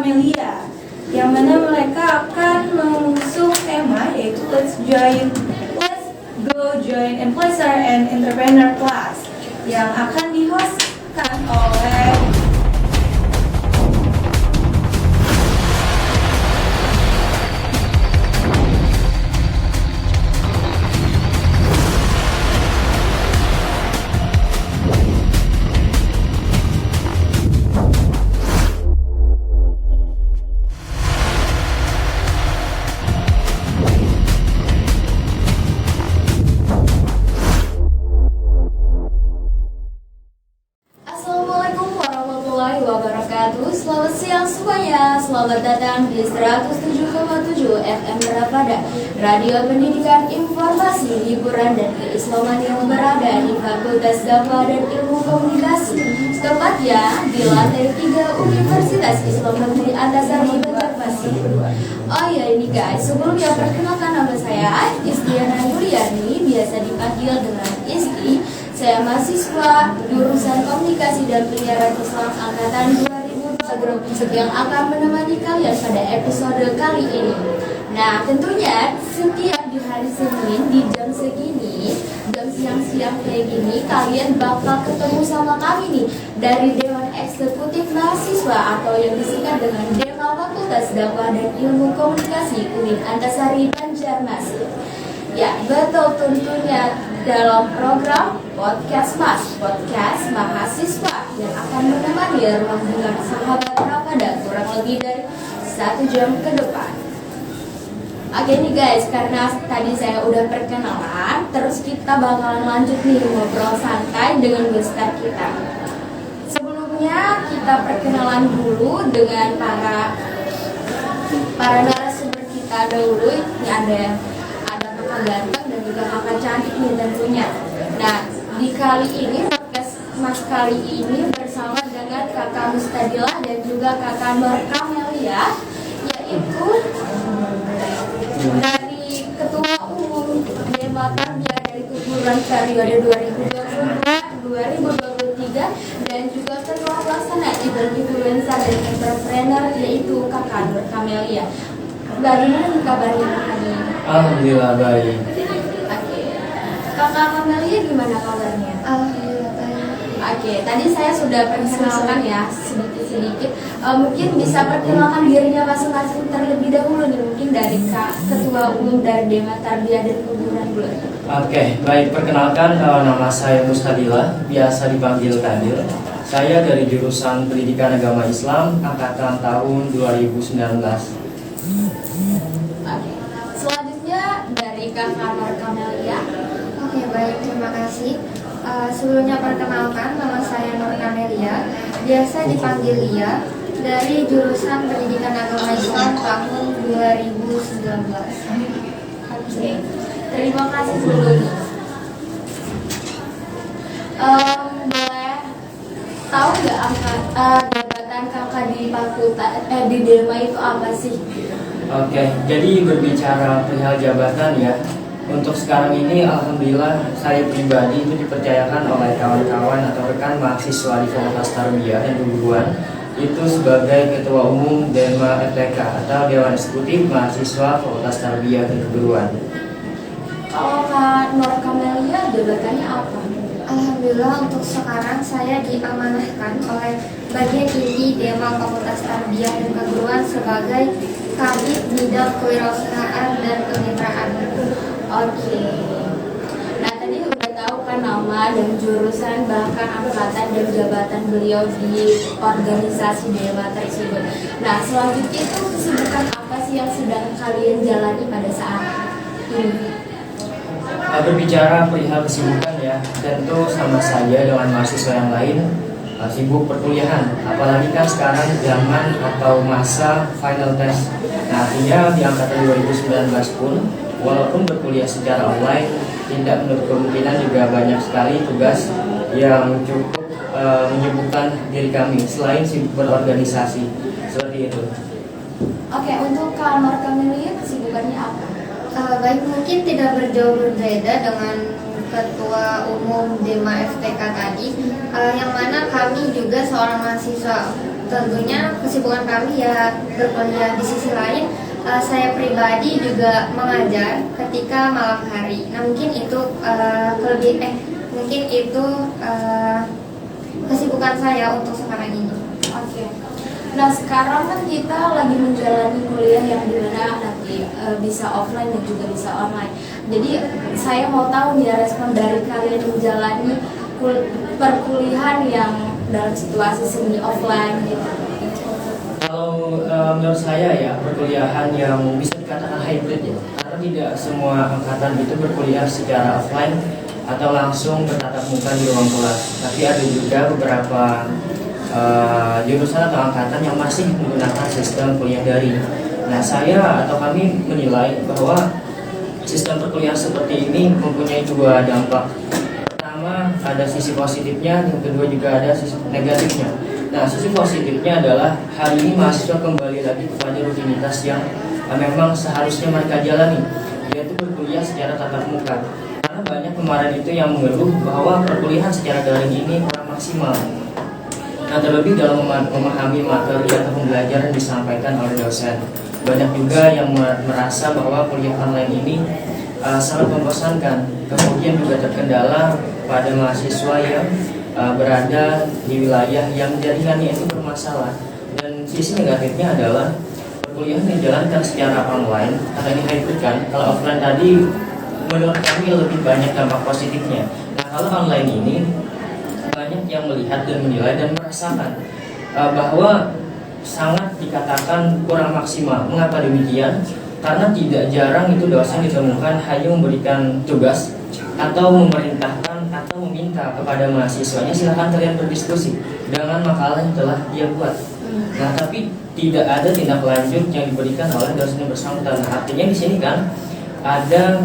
Camellia, yang mana mereka akan mengusung tema yaitu Let's Go Join Influencer and Entrepreneur Class yang akan dihostkan oleh Selamat siang semuanya, selamat datang di 107,7 FM Rapada, Radio Pendidikan Informasi, Hiburan dan Keislaman yang berada di Fakultas Dakwah dan Ilmu Komunikasi, tepatnya di lantai 3 Universitas Islam Negeri Antasari, Banjarmasin. Oh ya ini guys, sebelumnya perkenalkan nama saya Istiana Yuliani, biasa dipanggil dengan Isti. Saya mahasiswa jurusan Komunikasi dan Penyiaran Islam angkatan 2000 yang akan menemani kalian pada episode kali ini. Nah, tentunya setiap di hari Senin di jam segini, jam siang-siang kayak gini, kalian bakal ketemu sama kami nih dari Dewan Eksekutif Mahasiswa atau yang disingkat dengan DEMA Fakultas Dakwah dan Ilmu Komunikasi UIN Antasari Banjarmasin. Ya, betul, tentunya dalam program Podcast Mahasiswa yang akan menemani ruang dengar sahabat Rapada kurang lebih dari 1 jam ke depan. Oke nih guys, karena tadi saya udah perkenalan, terus kita bakalan lanjut nih ngobrol santai dengan guest kita. Sebelumnya kita perkenalan dulu dengan para narasumber kita dulu. Ini ada kakak ganteng dan juga kakak cantik nih tentunya. Nah, di kali ini podcast Mas kali ini bersama dengan kakak Mustadilah dan juga kakak Nur Camellia, yaitu dari Ketua Umum DEMA Tarbiyah dari Keguruan periode 2022-2023 dan juga Ketua Pelaksana Event Influencer dan Entrepreneur yaitu kakak Nur Camellia. Bagaimana kabarnya hari ini? Alhamdulillah baik. Oke. Kakak Camellia gimana kabarnya? Alhamdulillah baik. Oke, tadi saya sudah perkenalkan ya sedikit-sedikit. Mungkin bisa perkenalkan dirinya masing-masing terlebih dahulu nih, mungkin dari Ketua Umum dari DEMA Tarbiyah dan Keguruan dulu. Oke, baik, perkenalkan nama saya Mustadilah, biasa dipanggil Kadir. Saya dari jurusan Pendidikan Agama Islam angkatan tahun 2019. Oke. Selanjutnya dari Kakak Nur Camellia. Oke baik, terima kasih. Sebelumnya perkenalkan, nama saya Nur Camellia, biasa dipanggil Lia, dari jurusan Pendidikan Agama Islam tahun 2019. Oke. Terima kasih dulu nih. Boleh tahu nggak jabatan kakak di fakultas di DEMA itu apa sih? Oke, jadi berbicara perihal jabatan ya. Untuk sekarang ini alhamdulillah saya pribadi itu dipercayakan oleh kawan-kawan atau rekan mahasiswa di Fakultas Tarbiyah dan Keguruan itu sebagai Ketua Umum DEMA FTK atau Dewan Eksekutif Mahasiswa Fakultas Tarbiyah dan Keguruan. Kalau Kak Nur Camellia jabatannya apa? Alhamdulillah untuk sekarang saya diamanahkan oleh bagian inti DEMA Fakultas Tarbiyah dan Keguruan sebagai Kabid Bidang Kewirausahaan dan Kemitraan. Oke. Nah tadi udah tahu kan nama dan jurusan bahkan angkatan dan jabatan beliau di organisasi DEMA tersebut. Nah selanjutnya itu kesibukan apa sih yang sedang kalian jalani pada saat ini? Berbicara perihal kesibukan ya, tentu sama saja dengan mahasiswa yang lain sibuk perkuliahan. Apalagi kan sekarang zaman atau masa final test. Nah artinya di angkatan 2019 pun walaupun berkuliah secara online, tidak menutup kemungkinan juga banyak sekali tugas yang cukup menyibukkan diri kami selain sibuk berorganisasi seperti itu. Oke, untuk Kak Nur Camellia kesibukannya apa? Baik, mungkin tidak berjauh berbeda dengan Ketua Umum DEMA FTK tadi, yang mana kami juga seorang mahasiswa tentunya kesibukan kami ya berkuliah. Di sisi lain, saya pribadi juga mengajar ketika malam hari. Nah mungkin itu kesibukan saya untuk sekarang ini. Oke. Nah sekarang kan kita lagi menjalani kuliah yang dimana nanti bisa offline dan juga bisa online. Jadi saya mau tahu nih respon dari kalian menjalani perkuliahan yang dalam situasi semi offline gitu. Kalau menurut saya ya perkuliahan yang bisa dikatakan hybrid ya, karena tidak semua angkatan itu berkuliah secara offline atau langsung bertatap muka di ruang kelas. Tapi ada juga beberapa jurusan atau angkatan yang masih menggunakan sistem kuliah daring. Nah, saya atau kami menilai bahwa sistem perkuliahan seperti ini mempunyai dua dampak. Pertama, ada sisi positifnya, yang kedua juga ada sisi negatifnya. Nah, sisi positifnya adalah hari ini mahasiswa kembali lagi kepada rutinitas yang memang seharusnya mereka jalani, yaitu berkuliah secara tatap muka. Karena banyak kemarin itu yang mengeluh bahwa perkuliahan secara daring ini kurang maksimal. Nah, terlebih dalam memahami materi atau pembelajaran disampaikan oleh dosen. Banyak juga yang merasa bahwa kuliah online ini sangat membosankan. Kemudian juga terkendala pada mahasiswa yang berada di wilayah yang jaringannya itu bermasalah. Dan sisi negatifnya adalah perkuliahan dijalankan secara online karena ini hybrid kan. Kalau offline tadi menurut kami lebih banyak dampak positifnya. Nah, kalau online ini banyak yang melihat dan menilai dan merasakan bahwa sangat dikatakan kurang maksimal. Mengapa demikian? Karena tidak jarang itu dosen ditemukan hanya memberikan tugas atau memerintahkan atau meminta kepada mahasiswanya silakan kalian berdiskusi dengan makalah yang telah dia buat. Nah, tapi tidak ada tindak lanjut yang diberikan oleh dosen yang bersangkutan. Nah, artinya di sini kan ada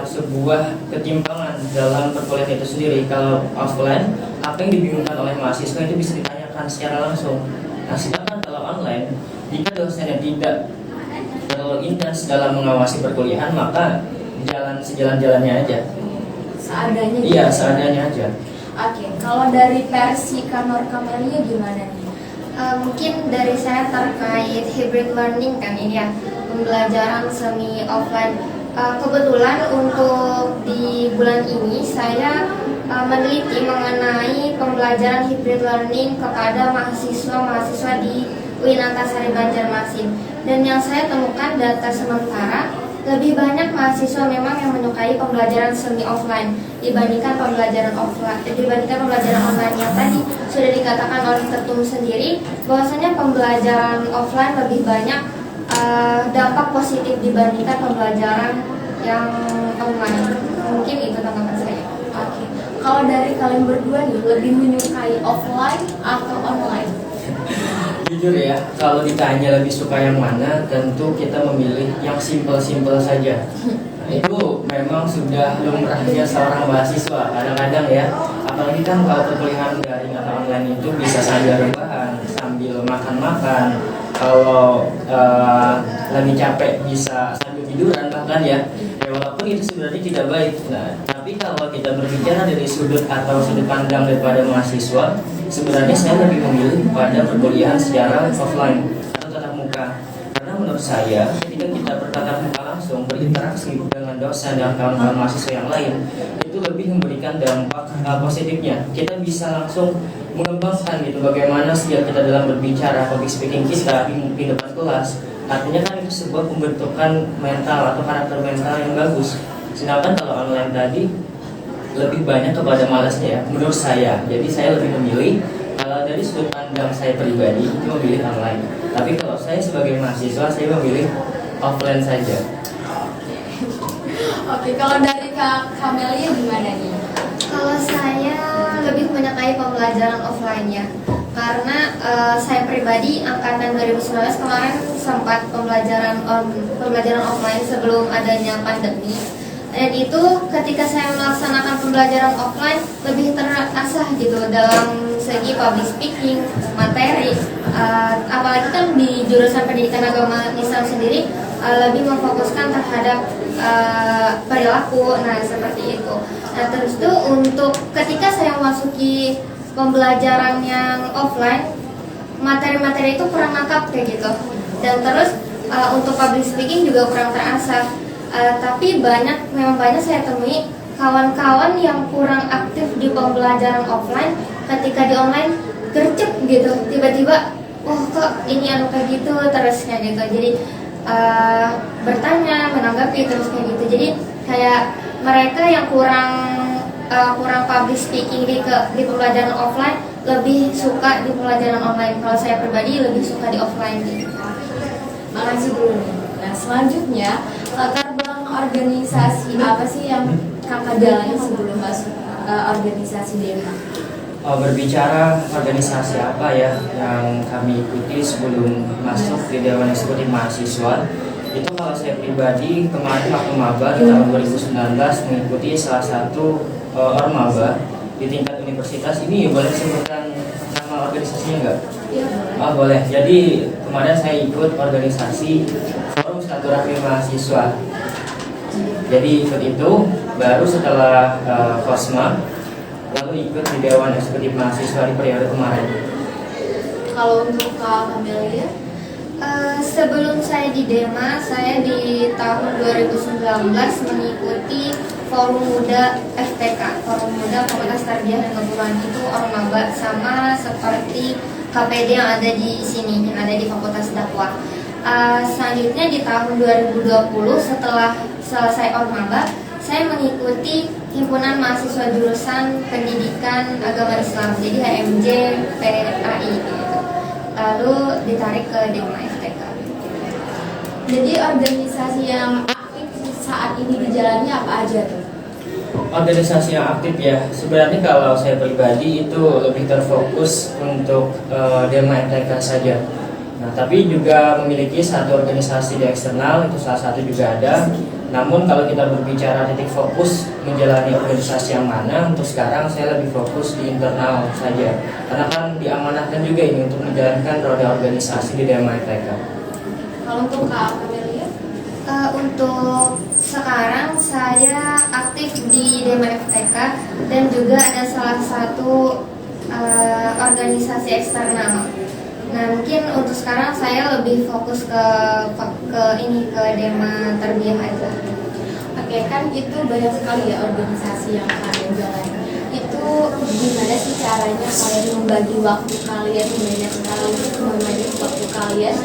sebuah ketimpangan dalam perkuliahan itu sendiri. Kalau offline, apa yang dibingungkan oleh mahasiswa itu bisa ditanyakan secara langsung. Nah, sedangkan kalau online, jika dosennya tidak terlalu intens dalam mengawasi perkuliahan, maka sejalan-jalannya aja. Seadanya. Iya, seadanya aja. Oke, kalau dari versi Kanor Kamelia gimana nih? Mungkin dari saya terkait hybrid learning kan ini ya, pembelajaran semi offline. Kebetulan untuk di bulan ini saya meneliti mengenai pembelajaran hybrid learning kepada mahasiswa-mahasiswa di UIN Antasari Banjarmasin. Dan yang saya temukan data sementara lebih banyak mahasiswa memang yang menyukai pembelajaran semi offline dibandingkan pembelajaran online yang tadi sudah dikatakan oleh ketum sendiri bahwasanya pembelajaran offline lebih banyak dampak positif dibandingkan pembelajaran yang online. Mungkin itu tanggapan saya. Oke. Kalau dari kalian berdua nih lebih menyukai offline atau online? Jujur ya, kalau ditanya lebih suka yang mana, tentu kita memilih yang simpel-simpel saja. Itu memang sudah lumrahnya seorang mahasiswa. Kadang-kadang ya, apalagi kan kalau perkuliahan daring atau online itu bisa sambil rebahan, sambil makan-makan. Kalau lagi capek bisa sambil tiduran bahkan ya. Walaupun itu sebenarnya tidak baik. Nah, tapi kalau kita berbicara dari sudut pandang daripada mahasiswa, sebenarnya saya lebih memilih pada perkuliahan secara offline atau tatap muka. Karena menurut saya, ketika kita bertatap muka langsung berinteraksi dengan dosen dan kawan-kawan mahasiswa yang lain, itu lebih memberikan dampak positifnya. Kita bisa langsung mengembangkan gitu bagaimana skill kita dalam berbicara, public speaking kita di depan kelas. Artinya kan itu sebuah pembentukan mental atau karakter mental yang bagus. Sedangkan kalau online tadi lebih banyak kepada malasnya ya, menurut saya. Jadi saya lebih memilih, kalau dari sudut pandang saya pribadi itu memilih online. Tapi kalau saya sebagai mahasiswa, saya memilih offline saja. Oke, kalau dari Kak Kamelia gimana nih? Kalau saya lebih menyukai pembelajaran offline ya, karena saya pribadi angkatan 2019 kemarin sempat pembelajaran offline sebelum adanya pandemi. Dan itu ketika saya melaksanakan pembelajaran offline lebih terasah gitu dalam segi public speaking, materi, apalagi kan di jurusan pendidikan agama Islam sendiri lebih memfokuskan terhadap perilaku, nah seperti itu. Nah terus itu untuk ketika saya memasuki pembelajaran yang offline, materi-materi itu kurang lengkap kayak gitu. Dan terus untuk public speaking juga kurang terasah. Tapi memang banyak saya temui kawan-kawan yang kurang aktif di pembelajaran offline, ketika di online gercep gitu, tiba-tiba kok ini kayak gitu terus kayak gitu. Jadi bertanya, menanggapi terus kayak gitu. Jadi kayak mereka yang kurang public speaking di pembelajaran offline lebih suka di pembelajaran online. Kalau saya pribadi lebih suka di offline gitu. Makasih dulu nih. Nah selanjutnya, latar belakang organisasi apa sih yang kakak jalani sebelum masuk organisasi DEMA? Berbicara organisasi apa ya yang kami ikuti sebelum masuk di Dewan Eksekutif Mahasiswa, itu kalau saya pribadi kemarin waktu maba di tahun 2019 mengikuti salah satu ormaba di tingkat universitas. Ini boleh sebutkan nama organisasinya nggak? Iya boleh. Boleh. Jadi kemarin saya ikut organisasi Forum Silaturahmi Mahasiswa. Jadi ikut itu, baru setelah Kosma, lalu ikut di Dewan Eksekutif Mahasiswa di periode kemarin. Kalau untuk Kak Camelia? Sebelum saya di DEMA, saya di tahun 2019 mengikuti Forum Muda FTK, Forum Muda Fakultas Tarbiyah dan Keguruan. Itu ormaba sama seperti KPD yang ada di sini, yang ada di Fakultas Dakwah. Selanjutnya di tahun 2020 setelah selesai ormaba, saya mengikuti Himpunan Mahasiswa Jurusan Pendidikan Agama Islam, jadi HMJ PAI gitu. Lalu ditarik ke DEMA FTK. Jadi organisasi yang aktif saat ini dijalani apa aja tuh? Organisasi yang aktif ya, sebenarnya kalau saya pribadi itu lebih terfokus untuk DEMA FTK saja. Nah, tapi juga memiliki satu organisasi di eksternal, itu salah satu juga ada. Namun kalau kita berbicara titik fokus menjalani organisasi yang mana, untuk sekarang saya lebih fokus di internal saja. Karena kan diamanahkan juga ini untuk menjalankan roda organisasi di DEMA FTK. Kalau untuk Kak Camelia? Untuk sekarang saya aktif di DEMA FTK dan juga ada salah satu organisasi eksternal. Nah, mungkin untuk sekarang saya lebih fokus ke DEMA Tarbiyah aja. Oke, kan itu banyak sekali ya organisasi yang kalian jalani. Itu gimana sih caranya kalian membagi waktu kalian, banyak sekali untuk membagi waktu kalian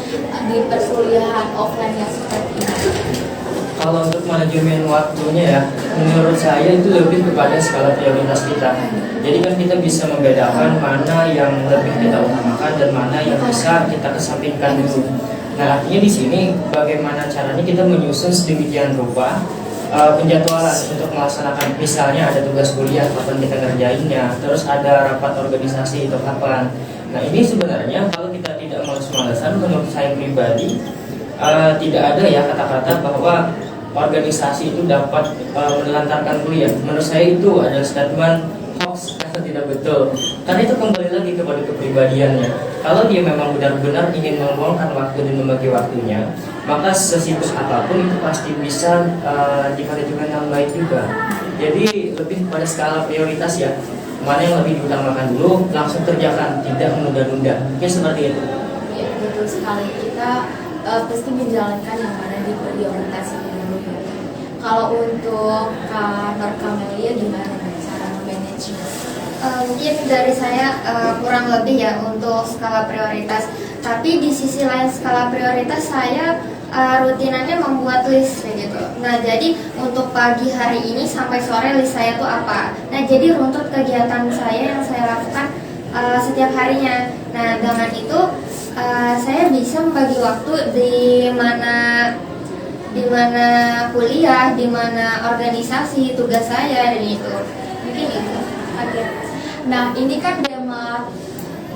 di perkuliahan offline yang seperti ini? Kalau untuk manajemen waktunya ya, menurut saya itu lebih kepada skala prioritas kita. Jadi kan kita bisa membedakan mana yang lebih kita utamakan dan mana yang bisa kita kesampingkan dulu. Nah, artinya di sini bagaimana caranya kita menyusun sedemikian rupa penjadwalan untuk melaksanakan, misalnya ada tugas kuliah kapan kita ngerjainnya, terus ada rapat organisasi itu kapan. Nah, ini sebenarnya kalau kita tidak males-malesan, menurut saya pribadi tidak ada ya kata-kata bahwa organisasi itu dapat menelantarkan kuliah. Menurut saya itu adalah statement hoax atau tidak betul. Karena itu kembali lagi kepada kepribadiannya. Kalau dia memang benar-benar ingin meluangkan waktu dan membagi waktunya, maka sesibuk apapun itu pasti bisa dimanajemen yang baik juga. Jadi lebih pada skala prioritas ya. Mana yang lebih diutamakan dulu, langsung kerjakan, tidak menunda-nunda. Mungkin seperti itu. Ya, betul sekali. Kita pasti menjalankan yang mana di prioritasnya dulu. Kalau untuk Kak Camelia gimana cara manage? Mungkin dari saya kurang lebih ya untuk skala prioritas. Tapi di sisi lain skala prioritas saya rutinannya membuat list kayak gitu. Nah, jadi untuk pagi hari ini sampai sore list saya tuh apa. Nah, jadi runtut kegiatan saya yang saya lakukan setiap harinya. Nah, dengan itu saya bisa membagi waktu di mana kuliah, di mana organisasi, tugas saya dan itu. Mungkin itu. Oke. Nah, ini kan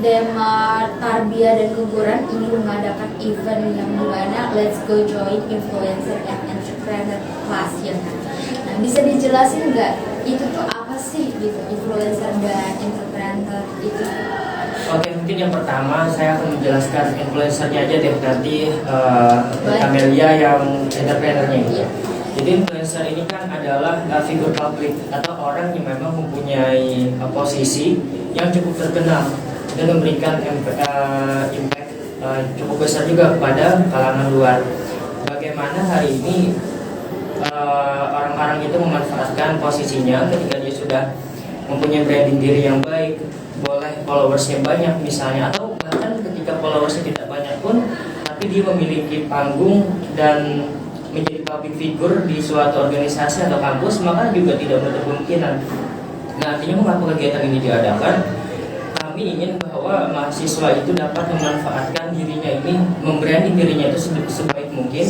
DEMA Tarbiyah dan Keguruan ini mengadakan event yang dimana Let's Go Join Influencer and Entrepreneur Class ya kan. Nah, bisa dijelasin nggak itu tuh apa sih gitu influencer dan entrepreneur itu? Oke, mungkin yang pertama saya akan menjelaskan influencernya aja deh, nanti Camelia yang entrepreneurnya ini. Iya. Jadi influencer ini kan adalah figur publik atau orang yang memang mempunyai posisi yang cukup terkenal dan memberikan cukup besar juga kepada kalangan luar. Bagaimana hari ini orang-orang itu memanfaatkan posisinya ketika dia sudah mempunyai branding diri yang baik, boleh followersnya banyak misalnya, atau bahkan ketika followersnya tidak banyak pun tapi dia memiliki panggung dan menjadi public figure di suatu organisasi atau kampus, maka juga tidak menutup kemungkinan. Nah, artinya mengapa kegiatan ini diadakan? Kami ingin bahwa mahasiswa itu dapat memanfaatkan dirinya ini, membranding dirinya itu sebaik mungkin,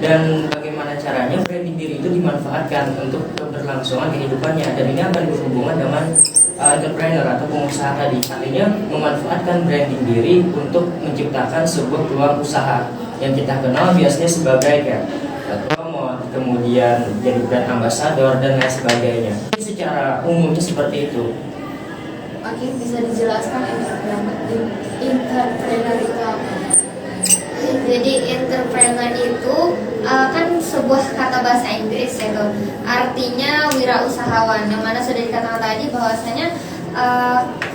dan bagaimana caranya branding diri itu dimanfaatkan untuk keberlangsungan kehidupannya. Dan ini akan berhubungan dengan entrepreneur atau pengusaha tadi. Artinya memanfaatkan branding diri untuk menciptakan sebuah peluang usaha yang kita kenal biasanya sebagai promote, kemudian jadi brand ambassador dan lain sebagainya. Ini secara umumnya seperti itu. Oke, bisa dijelaskan entrepreneur itu apa? Jadi entrepreneur itu kan sebuah kata bahasa Inggris itu artinya wirausahawan, yang mana sudah dikatakan tadi bahwasanya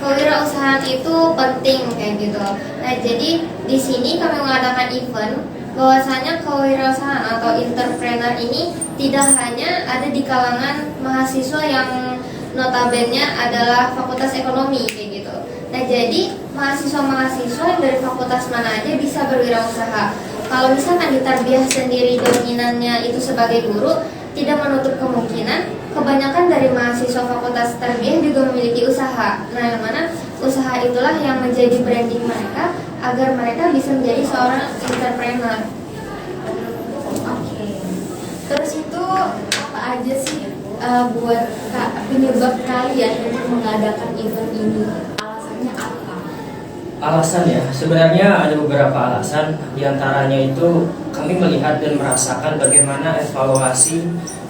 kewirausahaan itu penting kayak gitu. Nah, jadi di sini kami mengadakan event bahwasanya kewirausahaan atau entrepreneur ini tidak hanya ada di kalangan mahasiswa yang notabene adalah fakultas ekonomi kayak gitu. Nah, jadi mahasiswa-mahasiswa yang dari fakultas mana aja bisa berwirausaha. Kalau misalkan di tarbiyah sendiri dominannya itu sebagai guru, tidak menutup kemungkinan kebanyakan dari mahasiswa fakultas tarbiyah juga memiliki usaha. Nah, yang mana usaha itulah yang menjadi branding mereka agar mereka bisa menjadi seorang entrepreneur. Oke. Terus itu apa aja sih buat penyebab kalian untuk mengadakan event ini? Alasannya apa? Alasan ya, sebenarnya ada beberapa alasan. Di antaranya itu kami melihat dan merasakan bagaimana evaluasi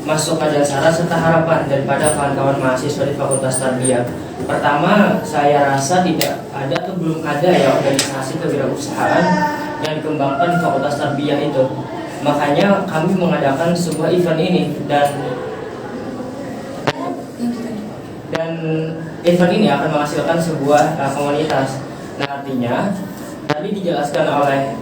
masukan dan saran serta harapan daripada kawan-kawan mahasiswa di Fakultas Tarbiyah. Pertama, saya rasa tidak ada atau belum ada ya organisasi kewirausahaan yang dikembangkan di Fakultas Tarbiyah itu. Makanya kami mengadakan sebuah event ini, dan event ini akan menghasilkan sebuah komunitas. Nah, artinya tadi dijelaskan oleh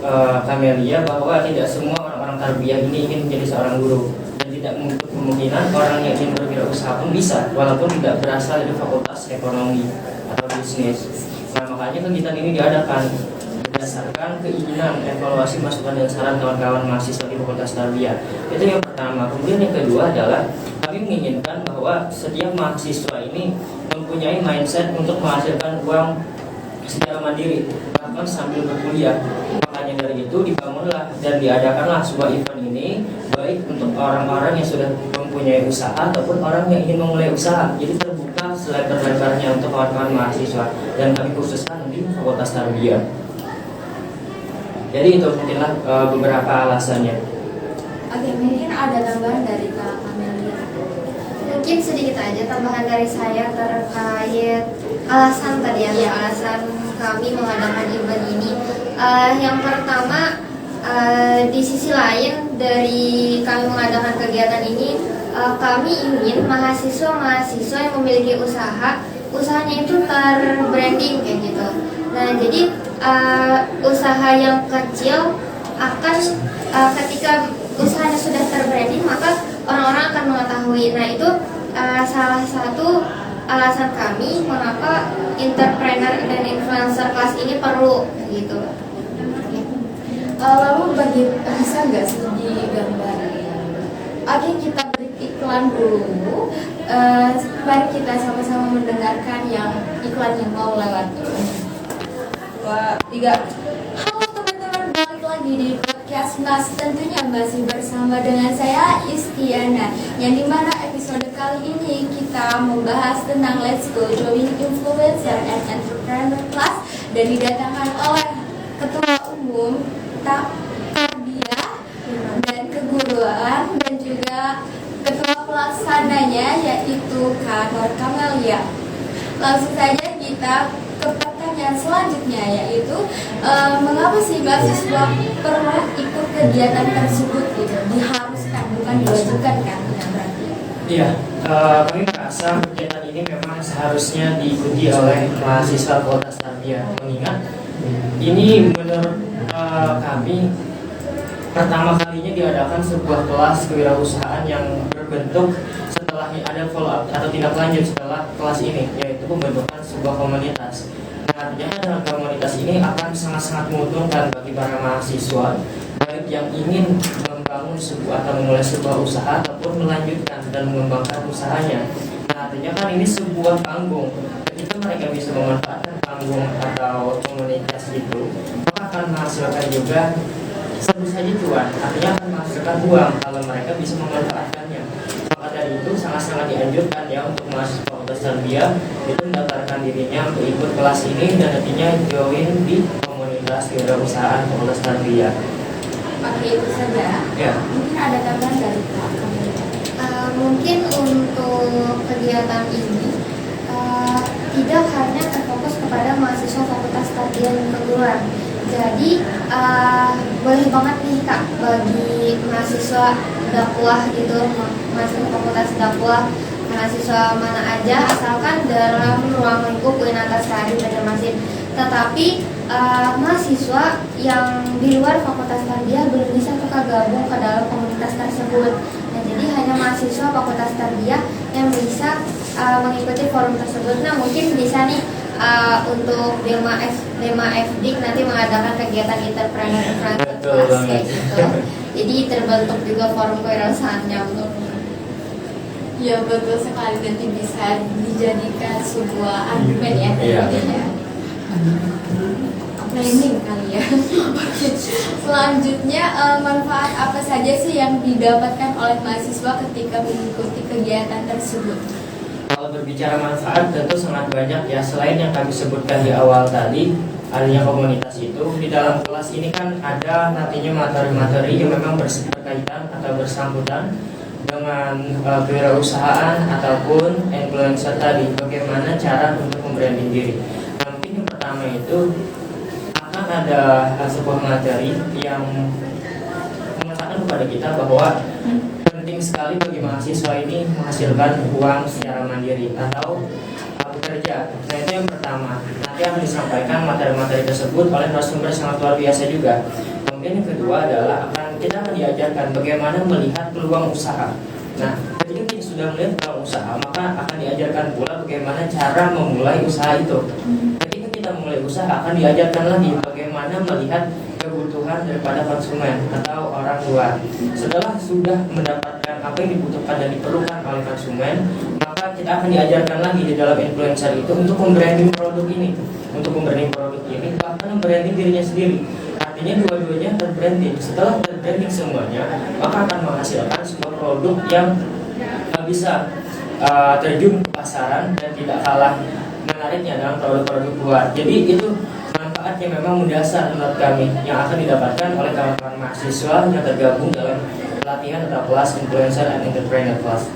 Camelia bahwa tidak semua orang-orang tarbiyah ini ingin menjadi seorang guru, dan tidak menutup kemungkinan orang yang ingin berwirausaha pun bisa, walaupun tidak berasal dari fakultas ekonomi atau bisnis. Nah, makanya kegiatan ini diadakan berdasarkan keinginan evaluasi masukan dan saran kawan-kawan mahasiswa di Fakultas Tarbiyah. Itu yang pertama. Kemudian yang kedua adalah kami menginginkan bahwa setiap mahasiswa ini mempunyai mindset untuk menghasilkan uang secara mandiri, bahkan sambil berkuliah. Makanya dari itu dibangunlah dan diadakanlah sebuah event ini, baik untuk orang-orang yang sudah mempunyai usaha ataupun orang yang ingin memulai usaha. Jadi terbuka selebar-lebarnya untuk kawan-kawan mahasiswa, dan kami khususkan di Fakultas Tarbiyah. Jadi itu mungkinlah beberapa alasannya. Oke, mungkin ada tambahan dari Kak Camelia. Mungkin sedikit aja tambahan dari saya terkait alasan tadi ya, alasan kami mengadakan event ini. Yang pertama, di sisi lain dari kami mengadakan kegiatan ini, kami ingin mahasiswa-mahasiswa yang memiliki usahanya itu terbranding kayak gitu. Nah, jadi usaha yang kecil akan ketika usahanya sudah terbranding, maka orang-orang akan mengetahui. Nah, itu salah satu alasan kami mengapa entrepreneur dan influencer kelas ini perlu gitu. Lalu bisa nggak sih digambar? Oke, kita break iklan dulu. Mari kita sama-sama mendengarkan yang iklan yang mau lewat. 2, 3. Halo teman-teman, balik lagi di podcast Mas. Tentunya masih bersama dengan saya Istiana, yang dimana episode kali ini kita membahas tentang Let's Go Join Influencer and Entrepreneur Class, dan didatangkan oleh Ketua Umum Tarbiyah dan Keguruan, dan juga Ketua Pelaksananya yaitu Kak Nur Camelia. Langsung saja kita ke pertanyaan selanjutnya, yaitu mengapa sih mahasiswa perlu ikut kegiatan tersebut gitu? Diharuskan, bukan diwajibkan kan? Iya, kami merasa kegiatan ini memang seharusnya diikuti oleh mahasiswa Fakultas Tarbiyah. Mengingat ini menurut kami pertama kalinya diadakan sebuah kelas kewirausahaan yang berbentuk setelah ada follow up atau tindak lanjut setelah kelas ini, yaitu pembentukan sebuah komunitas. Nah, artinya dalam komunitas ini akan sangat-sangat menguntungkan bagi para mahasiswa, baik yang ingin membangun sebuah atau memulai sebuah usaha ataupun melanjutkan dan mengembangkan usahanya. Nah, artinya kan ini sebuah panggung. Ketika mereka bisa memanfaatkan panggung atau komunitas itu, maka akan menghasilkan juga tentu saja cuan, artinya akan menghasilkan uang kalau mereka bisa memanfaatkannya. Maka dari itu sangat-sangat dianjurkan ya untuk mahasiswa Fakultas Tarbiyah itu mendaftarkan dirinya untuk ikut kelas ini dan nantinya join di komunitas kewirausahaan Fakultas Tarbiyah. Oke, itu saja. Ya. Mungkin ada tambahan dari Pak. Mungkin untuk kegiatan ini tidak hanya terfokus kepada mahasiswa Fakultas Tarbiyah dan Keguruan. Jadi boleh banget nih Kak bagi mahasiswa dakwah gitu, mahasiswa Fakultas dakwah, mahasiswa mana aja asalkan dalam ruang lingkup UIN Antasari Banjarmasin. Tetapi mahasiswa yang di luar Fakultas Tarbiyah belum bisa gabung ke dalam komunitas tersebut. Nah, jadi hanya mahasiswa Fakultas Tarbiyah yang bisa mengikuti forum tersebut. Nah, mungkin bisa nih untuk Dema FDIK nanti mengadakan kegiatan entrepreneur class kayak gitu. Jadi terbentuk juga forum kewirausahaannya. Ya betul sekali, nanti bisa dijadikan sebuah argumen ya. Iya. Planning kali ya. Oke. Selanjutnya manfaat apa saja sih yang didapatkan oleh mahasiswa ketika mengikuti kegiatan tersebut? Kalau berbicara manfaat tentu sangat banyak ya. Selain yang kami sebutkan di awal tadi, adanya komunitas itu, di dalam kelas ini kan ada nantinya materi-materi yang memang berkaitan atau bersangkutan dengan kewirausahaan ataupun influencer tadi, bagaimana cara untuk membranding diri. Nah, mungkin yang pertama itu akan ada sebuah materi yang mengatakan kepada kita bahwa penting sekali bagi mahasiswa ini menghasilkan uang secara mandiri atau bekerja. Nah, itu yang pertama. Nanti akan disampaikan materi-materi tersebut oleh narasumber sangat luar biasa juga. Kemudian yang kedua adalah kita akan diajarkan bagaimana melihat peluang usaha. Nah, ketika kita sudah melihat peluang usaha, maka akan diajarkan pula bagaimana cara memulai usaha itu. Ketika kita memulai usaha, akan diajarkan lagi bagaimana melihat kebutuhan daripada konsumen atau orang luar. Setelah sudah mendapatkan apa yang dibutuhkan dan diperlukan oleh konsumen, maka kita akan diajarkan lagi di dalam influencer itu untuk membranding produk ini, bahkan membranding dirinya sendiri. Artinya dua-duanya terbranding. Setelah terbranding semuanya, maka akan menghasilkan sebuah produk yang bisa terjun ke pasaran dan tidak kalah menariknya dalam produk-produk luar. Jadi itu manfaat yang memang mendasar menurut kami yang akan didapatkan oleh kawan-kawan mahasiswa yang tergabung dalam pelatihan atau kelas influencer and entrepreneur class.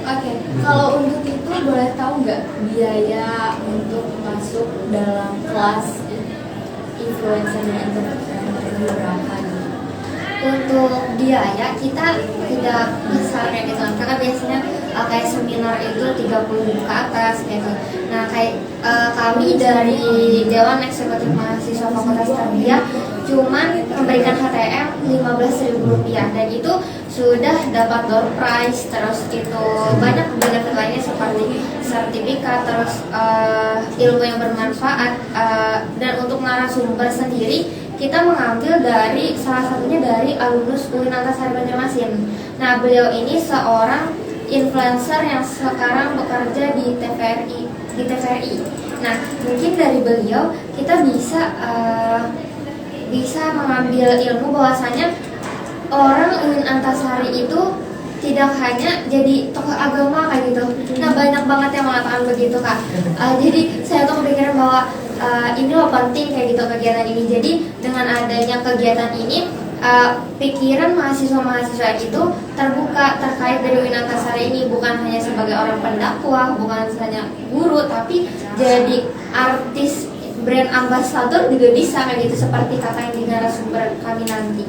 Oke, kalau untuk itu boleh tahu nggak biaya untuk masuk dalam kelas influencer dan entrepreneur itu berapa? Untuk biaya kita tidak besar kayak gitu, karena biasanya kayak seminar itu 30.000 ke atas gitu. Nah, kayak kami dari Dewan Eksekutif Mahasiswa Fakultas Tarbiyah cuman memberikan HTM Rp15.000 dan itu sudah dapat door prize, terus itu banyak benefit lainnya seperti sertifikat, terus ilmu yang bermanfaat, dan untuk narasumber sendiri kita mengambil dari salah satunya dari alumnus UIN Antasari Banjarmasin. Nah, beliau ini seorang influencer yang sekarang bekerja di TVRI. Nah, mungkin dari beliau kita bisa mengambil ilmu bahwasanya orang UIN Antasari itu tidak hanya jadi tokoh agama kayak gitu. Nah, banyak banget yang mengatakan begitu, Kak. Jadi saya tuh kepikiran bahwa ini loh penting kayak gitu kegiatan ini. Jadi dengan adanya kegiatan ini, pikiran mahasiswa-mahasiswa itu terbuka terkait dari UIN Antasari ini, bukan hanya sebagai orang pendakwah, bukan hanya guru, tapi jadi artis, brand ambassador juga bisa kayak gitu, seperti kata yang di narasumber kami nanti.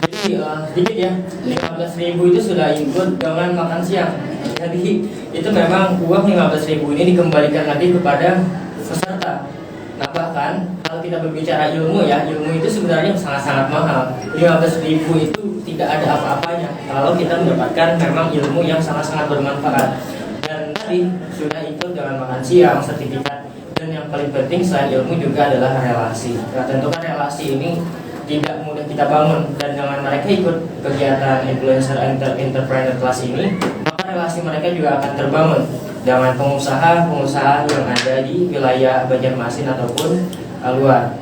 Jadi sedikit ya, 15.000 itu sudah include dengan makan siang. Jadi itu memang uang 15.000 ini dikembalikan lagi kepada peserta. Nah, bahkan kalau kita berbicara ilmu ya, ilmu itu sebenarnya sangat-sangat mahal. 15.000 itu tidak ada apa-apanya kalau kita mendapatkan memang ilmu yang sangat-sangat bermanfaat. Dan tadi sudah ikut dengan makan siang, sertifikat, dan yang paling penting selain ilmu juga adalah relasi. Nah, tentu kan relasi ini tidak mudah kita bangun, dan dengan mereka ikut kegiatan influencer entrepreneur class ini, maka relasi mereka juga akan terbangun dengan pengusaha-pengusaha yang ada di wilayah Banjarmasin ataupun luar.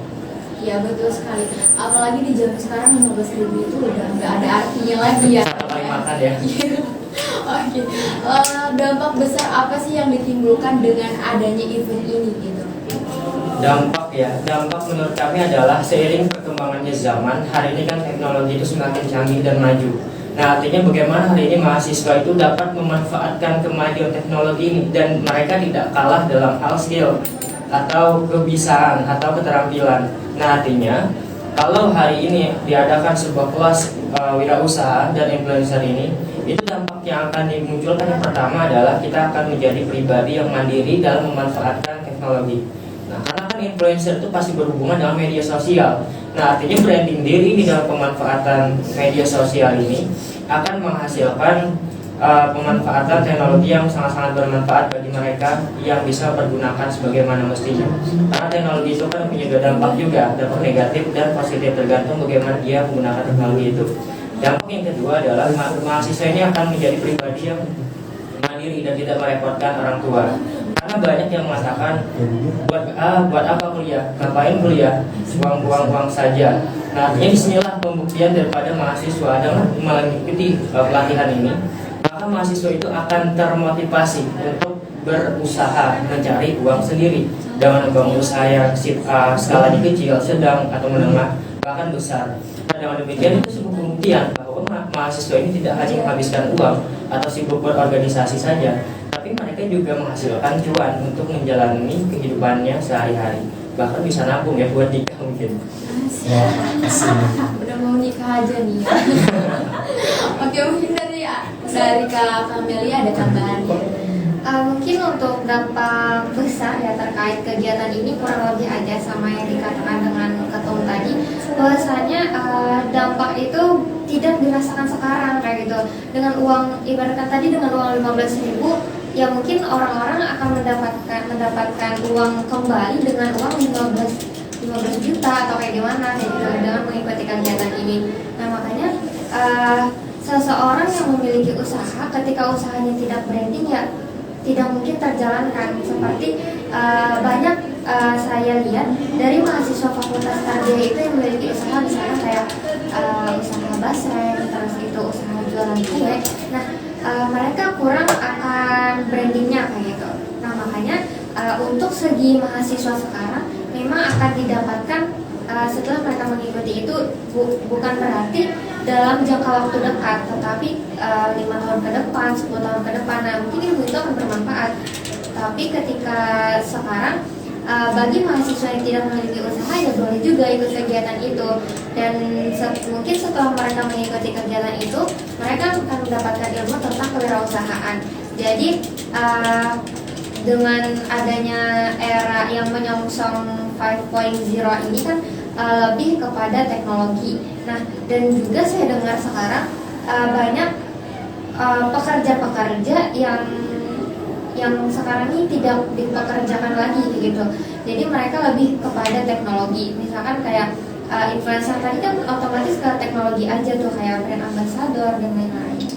Iya betul sekali. Apalagi di zaman sekarang 15.000 itu udah nggak ada artinya lagi ya. Satu kali makan ya. Oke. Dampak besar apa sih yang ditimbulkan dengan adanya event ini gitu? Dampak menurut kami adalah seiring perkembangannya zaman, hari ini kan teknologi itu semakin canggih dan maju. Nah, artinya bagaimana hari ini mahasiswa itu dapat memanfaatkan kemajuan teknologi ini, dan mereka tidak kalah dalam hal skill atau kebisaan atau keterampilan. Nah, artinya kalau hari ini diadakan sebuah kelas wirausaha dan influencer ini, itu dampak yang akan dimunculkan yang pertama adalah kita akan menjadi pribadi yang mandiri dalam memanfaatkan teknologi. Nah, karena kan influencer itu pasti berhubungan dengan media sosial. Nah, artinya branding diri di dalam pemanfaatan media sosial ini akan menghasilkan pemanfaatan teknologi yang sangat-sangat bermanfaat bagi mereka yang bisa pergunakan sebagaimana mestinya. Karena teknologi itu kan punya dampak juga, dampak negatif dan positif tergantung bagaimana dia menggunakan teknologi itu. Dampak yang kedua adalah mahasiswa ini akan menjadi pribadi yang mandiri dan tidak merepotkan orang tua. Karena banyak yang mengatakan buat apa kuliah, ngapain kuliah, buang-buang uang saja. Nah, artinya disinilah pembuktian daripada mahasiswa dengan mengikuti pelatihan ini, maka mahasiswa itu akan termotivasi untuk berusaha mencari uang sendiri dengan membangun usaha yang skalanya kecil, sedang atau menengah, bahkan besar. Dan dengan demikian itu sebuah pembuktian bahwa mahasiswa ini tidak hanya menghabiskan uang atau sibuk berorganisasi saja, tapi mereka juga menghasilkan cuan untuk menjalani kehidupannya sehari-hari, bahkan bisa nabung ya buat nikah mungkin. Udah mau nikah aja nih. Oke, mungkin dari Kak Kamelia ada tambahan ya? Mungkin untuk dampak besar ya terkait kegiatan ini kurang lebih aja sama yang dikatakan dengan ketum tadi, bahwasanya dampak itu tidak dirasakan sekarang kayak gitu. Dengan uang, ibaratkan tadi dengan uang 15.000, ya mungkin orang-orang akan mendapatkan uang kembali dengan uang 15 juta atau kayak gimana kayak gitu dengan mengikuti kegiatan ini. Nah, makanya seseorang yang memiliki usaha ketika usahanya tidak branding ya tidak mungkin terjalankan. Seperti banyak saya lihat dari mahasiswa fakultas tarbiyah itu yang memiliki usaha, misalnya kayak usaha basreng, terus itu usaha jualan kue. Nah, mereka kurang akan brandingnya kayak gitu. Nah, makanya untuk segi mahasiswa sekarang memang akan didapatkan setelah mereka mengikuti itu bukan berarti dalam jangka waktu dekat, tetapi 5 tahun ke depan, 10 tahun ke depan. Nah, mungkin ilmu itu akan bermanfaat. Tapi ketika sekarang bagi mahasiswa yang tidak memiliki usaha ya boleh juga ikut kegiatan itu, dan mungkin setelah mereka mengikuti kegiatan itu mereka akan mendapatkan ilmu tentang kewirausahaan. Jadi dengan adanya era yang menyongsong 5.0 ini kan lebih kepada teknologi. Nah, dan juga saya dengar sekarang banyak pekerja-pekerja yang sekarang ini tidak dipekerjakan lagi gitu. Jadi mereka lebih kepada teknologi. Misalkan kayak influencer tadi kan otomatis ke teknologi aja tuh, kayak brand ambassador dan lain-lain.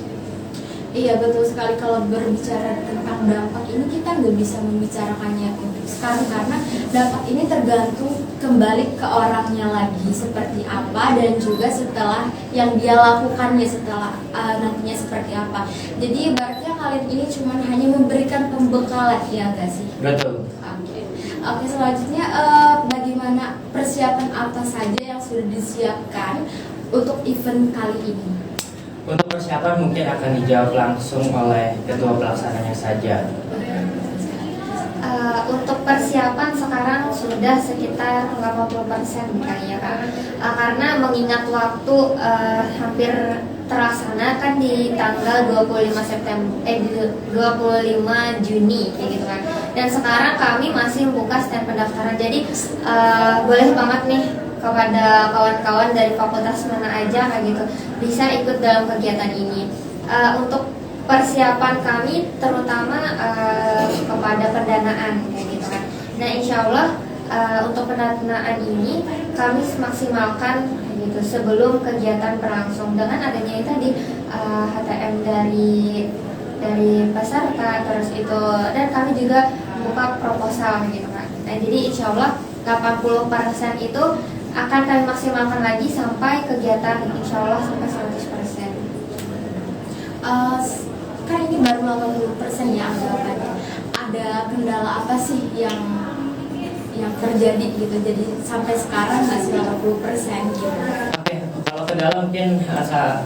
Iya betul sekali. Kalau berbicara tentang dampak ini kita nggak bisa membicarakannya untuk sekarang karena dampak ini tergantung kembali ke orangnya lagi seperti apa, dan juga setelah yang dia lakukannya setelah nantinya seperti apa. Jadi ibaratnya kalian ini cuma hanya memberikan pembekalan, ya nggak sih? Betul. Oke, selanjutnya bagaimana persiapan apa saja yang sudah disiapkan untuk event kali ini? Untuk persiapan mungkin akan dijawab langsung oleh ketua pelaksananya saja. untuk persiapan sekarang sudah sekitar 80% kali ya Kak. Karena mengingat waktu hampir terlaksana kan di tanggal 25 Juni kayak gitu kan. Dan sekarang kami masih membuka stand pendaftaran. Jadi boleh banget nih kepada kawan-kawan dari fakultas mana aja kayak gitu bisa ikut dalam kegiatan ini. Untuk persiapan kami terutama kepada pendanaan kayak gitu kan. Nah insya Allah untuk pendanaan ini kami maksimalkan kayak gitu sebelum kegiatan berlangsung dengan adanya tadi HTM dari peserta terus itu, dan kami juga membuka proposal gitu kan. Nah jadi insya Allah 80% itu akan kami maksimalkan lagi sampai kegiatan insya Allah sampai 100%. Kan ini baru 80% ya anggapannya. Ada kendala apa sih yang terjadi gitu? Jadi sampai sekarang masih 80% gitu. Oke, kalau kendala mungkin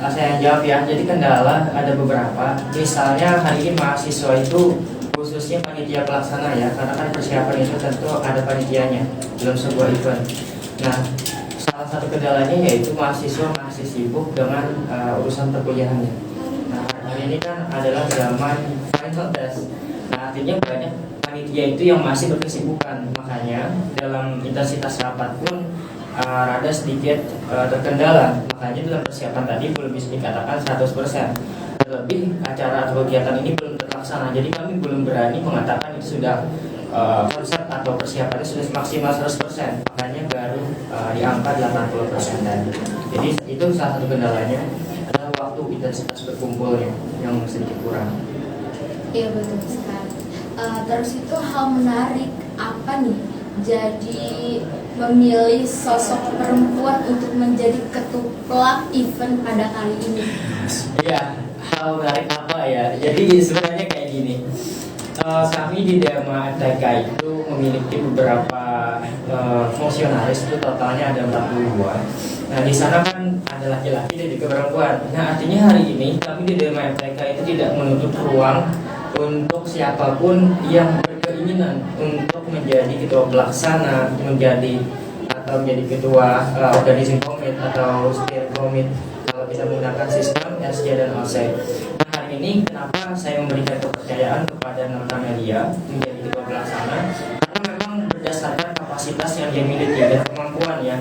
saya jawab ya. Jadi kendala ada beberapa. Misalnya hari ini mahasiswa itu khususnya panitia pelaksana ya, karena kan persiapan itu tentu ada panitianya dalam sebuah event. Nah, salah satu kendalanya yaitu mahasiswa masih sibuk dengan urusan perkuliahannya. Nah, hari ini kan adalah zaman final test. Nah, artinya banyak panitia itu yang masih berkesibukan. Makanya dalam intensitas rapat pun rada sedikit terkendala. Makanya dalam persiapan tadi belum bisa dikatakan 100%. Terlebih acara atau kegiatan ini belum terlaksana. Jadi kami belum berani mengatakan itu sudah konsep atau persiapannya sudah maksimal 100%. Makanya baru di angka 80% tadi. Jadi itu salah satu kendalanya adalah waktu intensitas berkumpulnya yang sedikit kurang. Iya betul sekali. Terus itu hal menarik apa nih? Jadi memilih sosok perempuan untuk menjadi ketuplak event pada kali ini. Iya, hal menarik apa ya? Jadi sebenarnya kayak gini. Kami di Dharma FTK itu memiliki beberapa fungsionaris, itu totalnya ada 42. Nah di sana kan ada laki-laki dan juga perempuan. Nah artinya hari ini kami di Dharma FTK itu tidak menutup ruang untuk siapapun yang berkeinginan untuk menjadi ketua pelaksana, menjadi ketua organizing committee atau steering committee kalau kita menggunakan sistem SJ dan OC. Nah hari ini kenapa saya memberikan kepercayaan kepada Norka Melia menjadi ketua pelaksana? Karena memang berdasarkan kapasitas yang dia miliki dan kemampuan ya.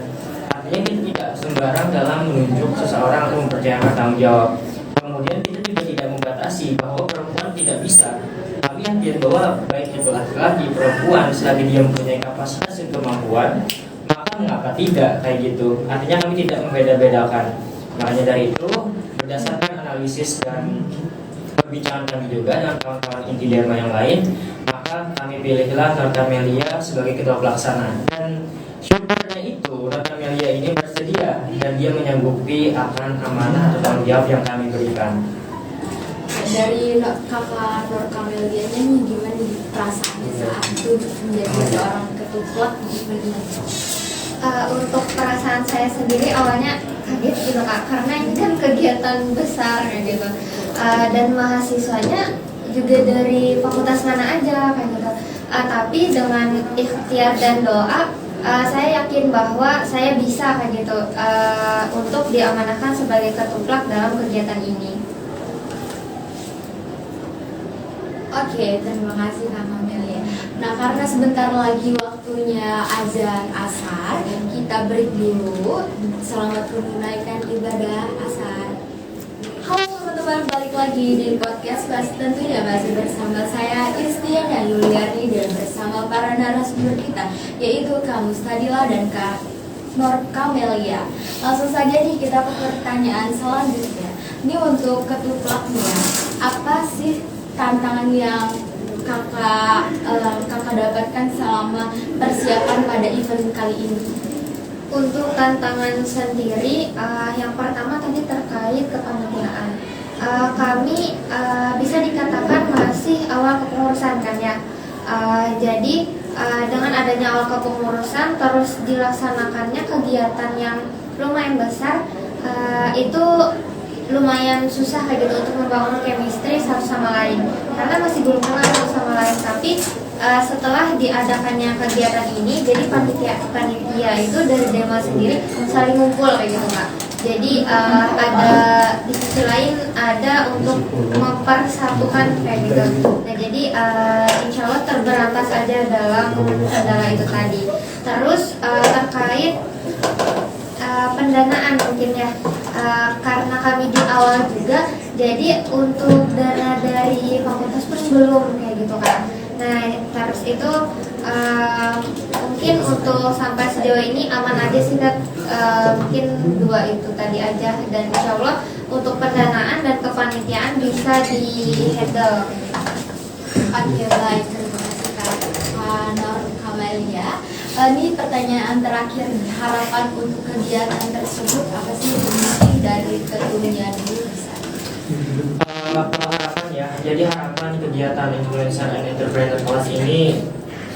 Artinya kita tidak sembarang dalam menunjuk seseorang atau mempercayakan tanggung jawab. Kemudian kita juga tidak membatasi bahwa perempuan tidak bisa. Kami yakin bahwa baik itu laki-laki, perempuan, selagi dia mempunyai kapasitas dan kemampuan, maka mengapa tidak kayak gitu. Artinya kami tidak membeda-bedakan. Makanya dari itu berdasarkan analisis dan perbincangan kami juga dengan kawan-kawan inti Dharma yang lain, maka kami pilihlah Norka Melia sebagai ketua pelaksana. Dan syukurnya itu Norka Melia ini bersedia dan dia menyanggupi akan amanah atau tanggung jawab yang kami berikan. Dari kakak Norka Melianya nih gimana nih perasaannya saat itu menjadi seorang ketuplak di event ini? Untuk perasaan saya sendiri awalnya kaget gitu Kak, karena ini kan kegiatan besar kayak gitu, dan mahasiswanya juga dari fakultas mana aja kayak gitu. Tapi dengan ikhtiar dan doa, saya yakin bahwa saya bisa kayak gitu untuk diamanahkan sebagai ketuplak dalam kegiatan ini. Oke, terima kasih Kak Melia. Nah, karena sebentar lagi waktunya azan asar, kita break dulu. Selamat menunaikan ibadah asar. Halo teman-teman, balik lagi di podcast tentunya masih bersama saya Istiana Yuliani dan bersama para narasumber kita, yaitu Kak Mustadila dan Kak Norka Melia. Langsung saja nih kita ke pertanyaan selanjutnya. Ini untuk ketuplaknya, apa sih tantangan yang kakak dapatkan selama persiapan pada event kali ini? Untuk tantangan sendiri, yang pertama tadi terkait kepanitiaan. Kami bisa dikatakan masih awal kepengurusan kan ya. Jadi dengan adanya awal kepengurusan terus dilaksanakannya kegiatan yang lumayan besar, itu lumayan susah kayak gitu untuk membangun chemistry satu sama lain karena masih belum kenal satu sama lain. Tapi setelah diadakannya kegiatan ini, jadi panitia itu dari Dema sendiri saling ngumpul kayak gitu Kak. Jadi ada di sisi lain ada untuk mempersatukan kayak gitu. Nah jadi insya Allah terberantas aja dalam kendala itu tadi. Terus terkait pendanaan mungkin ya, karena kami di awal juga, jadi untuk dana dari fakultas pun belum kayak gitu kan. Nah terus itu mungkin untuk sampai sejauh ini aman aja sih Kak. Mungkin 2 itu tadi aja, dan insya Allah untuk pendanaan dan kepanitiaan bisa di handle. Oke, baik, terima kasih Kak Nur Kamelia. Ini pertanyaan terakhir, harapan untuk kegiatan tersebut apa sih? Mungkin dari ketuanya dulu bisa. Kalau harapan ya, jadi harapan kegiatan influencer and entrepreneur kelas ini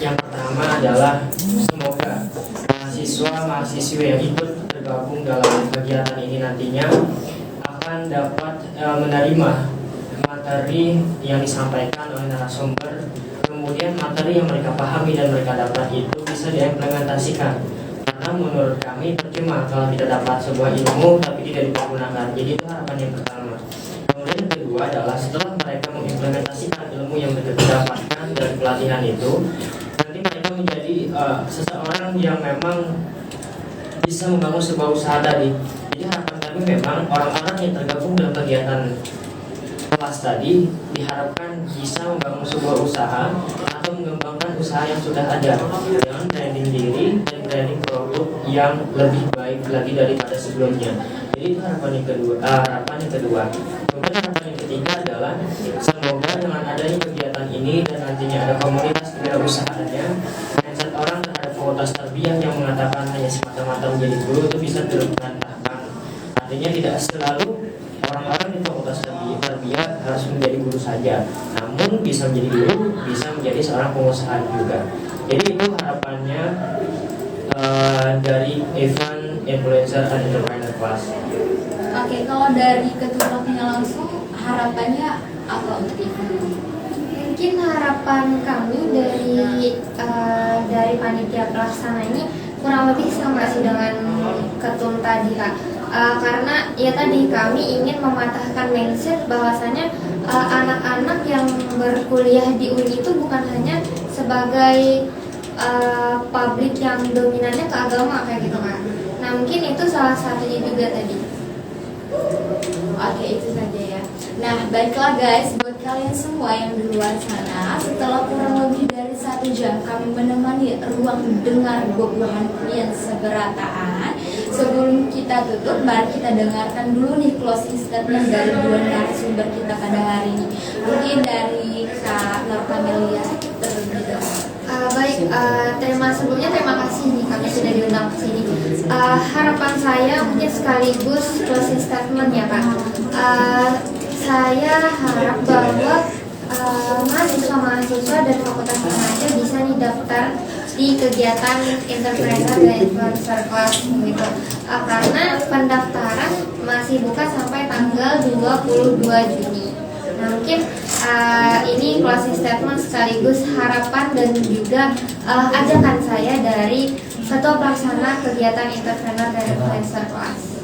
yang pertama adalah semoga mahasiswa-mahasiswa yang ikut tergabung dalam kegiatan ini nantinya akan dapat menerima materi yang disampaikan oleh narasumber, kemudian materi yang mereka pahami dan mereka dapat itu bisa diimplementasikan. Karena menurut kami percuma kalau kita dapat sebuah ilmu tapi tidak dipergunakan. Jadi itu harapan yang pertama. Kemudian yang kedua adalah setelah mereka mengimplementasikan ilmu yang mereka dapatkan dari pelatihan itu, nanti mereka menjadi seseorang yang memang bisa membangun sebuah usaha tadi. Jadi harapan kami memang orang-orang yang tergabung dalam kegiatan kelas tadi diharapkan bisa membangun sebuah usaha atau mengembangkan usaha yang sudah ada dengan branding diri dan branding produk yang lebih baik lagi daripada sebelumnya. Jadi itu harapan yang kedua. Kemudian harapan yang ketiga adalah semoga dengan adanya kegiatan ini dan nantinya ada komunitas kewirausahaannya, mindset orang terhadap fakultas tarbiyah yang mengatakan hanya semata-mata menjadi guru itu bisa terbantahkan. Artinya tidak selalu orang-orang di fakultas tarbiyah harus menjadi guru saja, namun bisa menjadi guru, bisa menjadi seorang pengusaha juga. Jadi itu harapannya dari event influencer and entrepreneur class. Oke, kalau dari ketuanya langsung harapannya apa untuk event ini? Mungkin harapan kami dari panitia pelaksana ini kurang lebih sama sih dengan ketum tadi Kak. Karena ya tadi kami ingin mematahkan mindset bahwasanya anak-anak yang berkuliah di UI itu bukan hanya sebagai publik yang dominannya ke agama kayak gitu kan. Nah mungkin itu salah satunya juga tadi. Oke, itu saja ya. Nah, baiklah guys, buat kalian semua yang di luar sana, setelah kurang lebih dari 1 jam kami menemani ruang dengar bobohan kalian seberataan. Sebelum kita tutup, mari kita dengarkan dulu nih closing statement dari 2 narasumber kita pada hari ini. Mungkin dari Kak Nur Kamelia terlebih dahulu. Baik, sebelumnya terima kasih nih kami sudah diundang ke sini. Harapan saya mungkin sekaligus closing statement ya Kak. Saya harap bahwa mahasiswa-mahasiswa dan fakultas remaja bisa nih daftar di kegiatan entrepreneur dan influencer class gitu. Karena pendaftaran masih buka sampai tanggal 22 Juni. Nah mungkin ini closing statement sekaligus harapan dan juga ajakan saya dari Ketua Pelaksana Kegiatan Entrepreneur dan Influencer Class.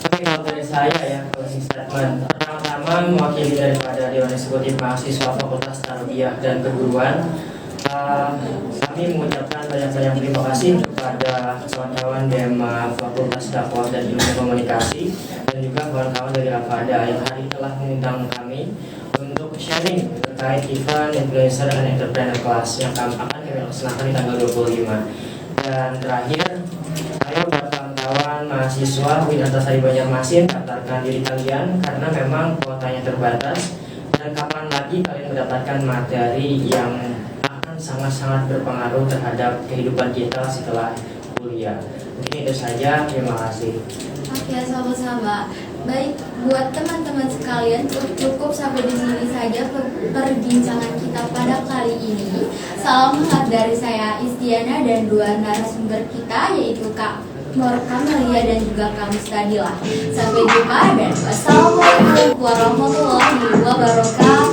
Oke, kalau dari saya ya closing statement. Pertama-tama mewakili daripada Dewan Eksekutif Mahasiswa Fakultas Tarbiyah dan Keguruan, kami mengucapkan banyak-banyak terima kasih kepada kawan-kawan DEMA Fakultas Dakwah dan Ilmu Komunikasi dan juga kawan-kawan dari Rafada yang hari telah mengundang kami untuk sharing terkait event influencer dan entrepreneur class yang akan kami laksanakan di tanggal 25. Dan terakhir, ayo buat kawan-kawan mahasiswa UIN Antasari Banjarmasin, daftarkan diri kalian karena memang kuotanya terbatas dan kapan lagi kalian mendapatkan materi yang sangat-sangat berpengaruh terhadap kehidupan kita setelah kuliah. Mungkin itu saja, terima kasih. Oke, sama-sama. Baik, buat teman-teman sekalian, cukup sampai di sini saja perbincangan kita pada kali ini. Salam hangat dari saya Istiana dan 2 narasumber kita, yaitu Kak Nur Kamelia dan juga Kak Mustadilah. Sampai jumpa dan wassalamualaikum warahmatullahi wabarakatuh.